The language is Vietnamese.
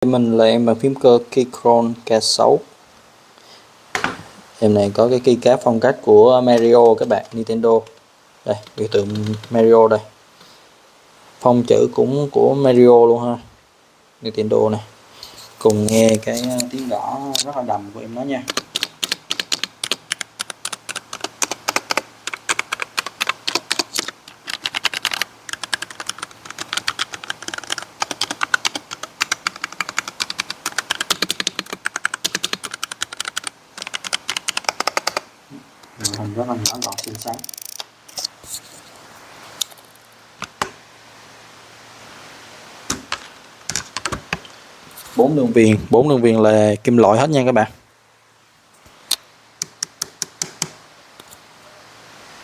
Mình là em bàn phím cơ Keychron K6. Em này có cái keycap phong cách của Mario các bạn, Nintendo. Đây, biểu tượng Mario đây. Phông chữ cũng của Mario luôn ha, Nintendo này. Cùng nghe cái tiếng gõ rất là đầm của em nó nha. Màn hình rất là nhỏ gọn xinh xắn. 4 đường viền là kim loại hết nha các bạn.